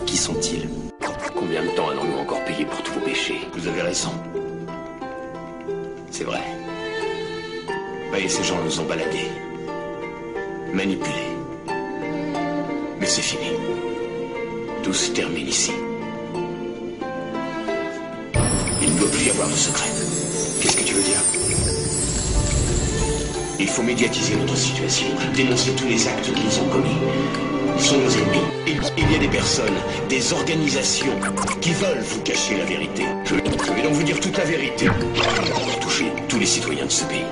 Qui sont-ils? Combien de temps allons-nous encore payer pour tous vos péchés? Vous avez raison. C'est vrai. Et ces gens nous ont baladés, manipulés. Mais c'est fini. Tout se termine ici. Il ne doit plus y avoir de secret. Qu'est-ce que tu veux dire? Il faut médiatiser notre situation, dénoncer tous les actes qu'ils ont commis. Ils sont nos ennemis. Il y a des personnes, des organisations qui veulent vous cacher la vérité. Je vais donc vous dire toute la vérité pour toucher tous les citoyens de ce pays.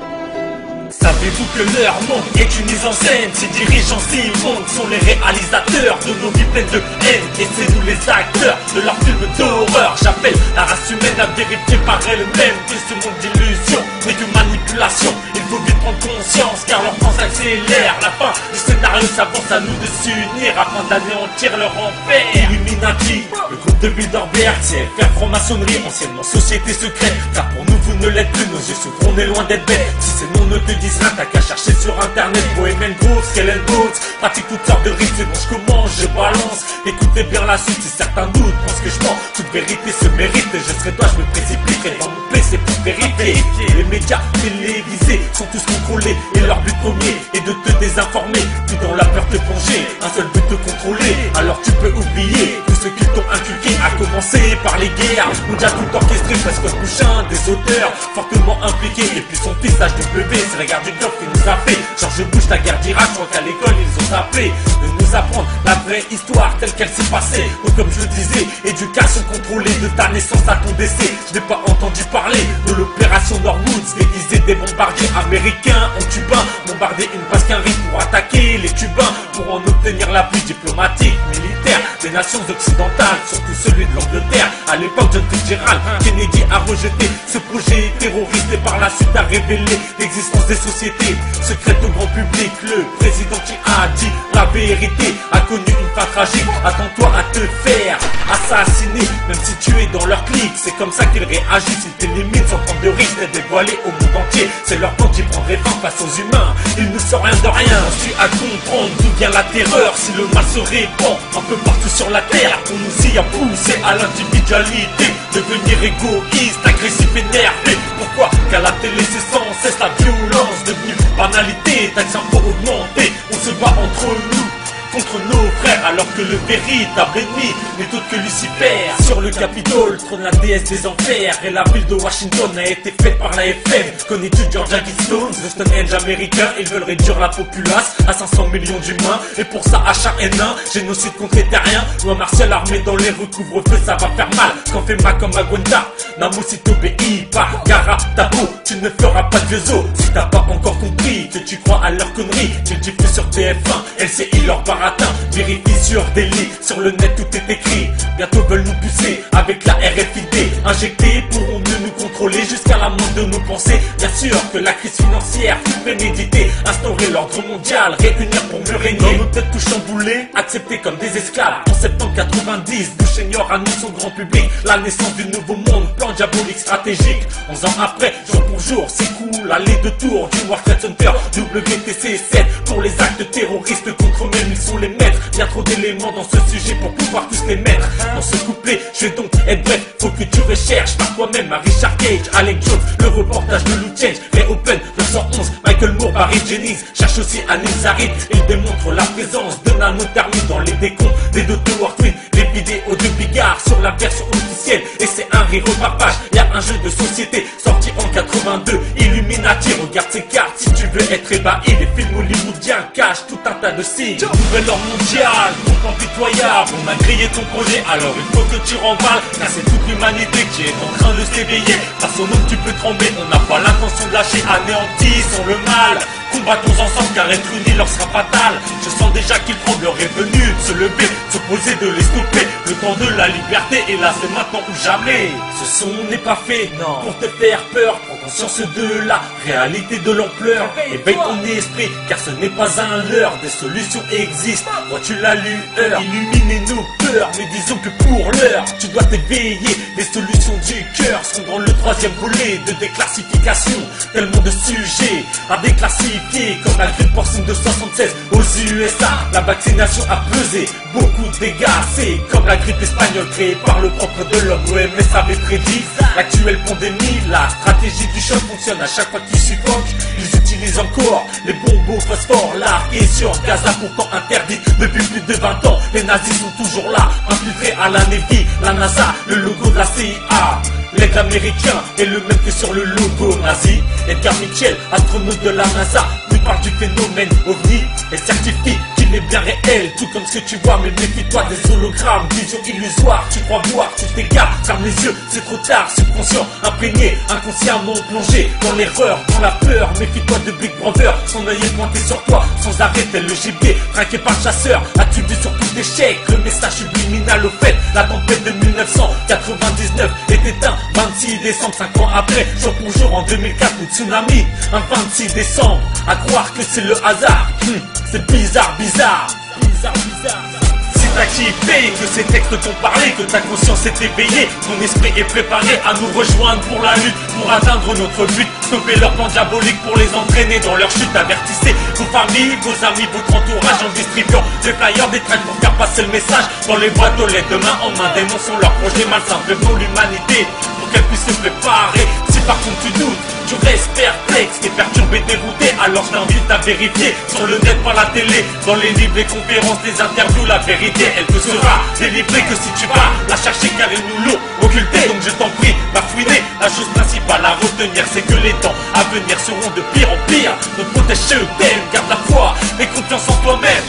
Savez-vous que leur monde est une mise en scène? Ces dirigeants immondes sont les réalisateurs de nos vies pleines de haine. Et c'est nous les acteurs de leurs films d'horreur. J'appelle la race humaine à vérifier par elle-même que ce monde d'illusion n'est que manipulation. Il faut vite prendre conscience car leur temps s'accélère. La fin du scénario s'avance à nous de s'unir afin d'anéantir leur enfer. Illuminati, le groupe de Bilderberg, CFR, franc-maçonnerie, anciennement société secrète. Car pour nous vous ne l'êtes plus, nos yeux s'ouvrent, on est loin d'être bêtes. Si ces noms ne te disent rien, t'as qu'à chercher sur internet. Bohemian Grove, Skellen Boots, pratique toutes sortes de rythmes. C'est bon, je commence, je balance. Écoutez bien la suite si certains doutent. Pense que je mens, toute vérité se mérite. Et je serai toi, je me précipiterai dans mon PC pour vérifier. Les médias télévisés sont tous contrôlés et leur but premier est de te désinformer. Tout dans la peur te plonger, un seul but te contrôler. Alors tu peux oublier tout ce qu'ils t'ont inculqué, à commencer par les guerres mondiales tout orchestrées, presque bouchin, des auteurs fortement impliqués. Et puis son fils HW, c'est la guerre du Golfe qui nous a fait. George Bush, la guerre d'Irak, je crois qu'à l'école ils ont appelé de nous apprendre la vraie histoire telle qu'elle s'est passée. Donc comme je le disais, éducation contrôlée de ta naissance à ton décès. Je n'ai pas entendu parler de l'opération Norwoods, déguisée des bombardiers américains en cubain, bombarder une base qu'un riz pour attaquer les cubains, pour en obtenir l'appui diplomatique, militaire des nations occidentales, surtout celui de l'Angleterre. À l'époque, John Fitzgerald Kennedy a rejeté ce projet terroriste et par la suite a révélé l'existence des sociétés secrètes au grand public. Le président qui a dit la vérité a connu une fin tragique. Attends-toi à te faire assassiner, même si tu es dans leur clique. C'est comme ça qu'ils réagissent, ils t'éliminent sans prendre de risque d'être dévoilés au monde entier. C'est leur temps qui prendrait fin face aux humains. Ils ne sont rien de rien. Je suis à comprendre d'où vient la terreur. Si le mal se répand un peu partout sur la terre, on nous y a poussé à l'individualité, devenir égoïste, agressif, énervé. Pourquoi? Qu'à la télé c'est sans cesse la violence devenue banalité. Taxes impôts augmentés, on se bat entre nous contre nos frères, alors que le véritable ennemi n'est autre que Lucifer. Sur le Capitole trône la déesse des enfers, et la ville de Washington a été faite par la FM. Connais-tu Georgia Guidestones, le Stonehenge américain? Ils veulent réduire la populace à 500 millions d'humains, et pour ça H1N1, génocide contre les terriens. Loi martiale armée dans les rues, couvre-feu, ça va faire mal. Quand fait Macom à Gwenda, Namo si t'obéis pas, Gara, Tabo, tu ne feras pas de vieux os. Si t'as pas encore compris que tu crois à leur connerie, qu'ils diffusent sur TF1, LCI leur baratin. Vérifie sur des lits, sur le net tout est écrit. Bientôt veulent nous pousser avec la RFID. Injectés pourront mieux nous contrôler jusqu'à la moindre de nos pensées. Bien sûr que la crise financière fut préméditée, instaurer l'ordre mondial, réunir pour mieux régner. Dans nos têtes tout chamboulées, acceptés comme des esclaves. En septembre 90, Bush Senior annonce au grand public la naissance du nouveau monde, plan diabolique stratégique. 11 ans après, jour pour jour, s'écoule l'allée de tour du World Trade Center, WTC7 pour les actes terroristes contre eux-mêmes. Ils sont les maîtres, bien trop d'éléments dans ce sujet pour pouvoir tous les mettre dans ce couplet. Je vais donc être bref, faut que tu recherches par toi-même à Richard Cage, Alec Jones, le reportage de Lou Change, Ray Open 911, Michael Moore, Barry Jennings. Cherche aussi Anil Zarid, il démontre la présence de nanothermie dans les décomptes des deux Tower Twin. Les vidéos de Bigard sur la version officielle, et c'est un rire au papage. Y'a un jeu de société sorti en 82, Illuminati, regarde ces cartes si tu veux être ébahi. Les films hollywoodiens cachent tout un tas de signes. Nouvel ordre mondial, donc impitoyable. On a grillé ton projet, alors il faut que tu remballes. Car c'est toute l'humanité qui est en train de s'éveiller. Face au nom tu peux trembler, on n'a pas l'intention de lâcher. Anéantissons le mal, combattons ensemble car être unis leur sera fatal. Je sens déjà qu'ils tremblent, leur est venu de se lever, de s'opposer, de les stopper. Le temps de la liberté est là, c'est maintenant ou jamais. Ce son n'est pas fait non pour te faire peur. Prends conscience de la réalité de l'ampleur. Éveille ton esprit car ce n'est pas un leurre. Des solutions existent, vois-tu la lueur? Illuminez nos peurs, mais disons que pour l'heure tu dois t'éveiller. Les solutions du cœur seront dans le 3e volet de déclassification. Tellement de sujets à déclassifier, amplifié comme la grippe porcine de 76 aux USA. La vaccination a pesé beaucoup de dégâts. C'est comme la grippe espagnole créée par le propre de l'homme. L'OMS avait prédit l'actuelle pandémie. La stratégie du choc fonctionne à chaque fois qu'ils suffoquent. Ils utilisent encore les bombes au phosphore. Larguées sur Gaza, pourtant interdite depuis plus de 20 ans. Les nazis sont toujours là, infiltrés à la Navy, la NASA, le logo de la CIA. L'aide américain est le même que sur le logo nazi. Edgar Mitchell, astronaute de la NASA, nous parle du phénomène OVNI et certifie qu'il est bien réel, tout comme ce que tu vois. Mais méfie-toi des hologrammes, vision illusoire. Tu crois voir, tu t'égares, ferme les yeux, c'est trop tard. Subconscient, imprégné, inconsciemment plongé dans l'erreur, dans la peur. Méfie-toi de Big Brother, son œil est pointé sur toi, sans arrêt tel le gibier, traqué par le chasseur. As-tu vu sur tout échec le message subliminal au fait? La tempête de 1999 est éteinte 26 décembre, 5 ans après, jour pour jour en 2004, le tsunami, un 26 décembre, à croire que c'est le hasard, c'est bizarre, bizarre. Si t'as kiffé, que ces textes t'ont parlé, que ta conscience est éveillée, ton esprit est préparé à nous rejoindre pour la lutte, pour atteindre notre but, stopper leur plan diabolique pour les entraîner dans leur chute. Avertissez vos familles, vos amis, votre entourage en distribuant des flyers, des tracts pour faire passer le message dans les boîtes aux lettres. De main en main dénonçons leur projet malsain, prévenons l'humanité pour qu'elle puisse se préparer. Si par contre tu doutes, tu restes perplexe, t'es perturbé, dérouté, alors je t'invite à vérifier sur le net, par la télé, dans les livres, les conférences, les interviews. La vérité, elle te sera délivrée que si tu vas la chercher, car ils nous l'ont occultée. Donc je t'en prie, va fouiner. La chose principale à retenir, c'est que les temps à venir seront de pire en pire. Ne protège ceux t'aiment, garde la foi et confiance en toi-même.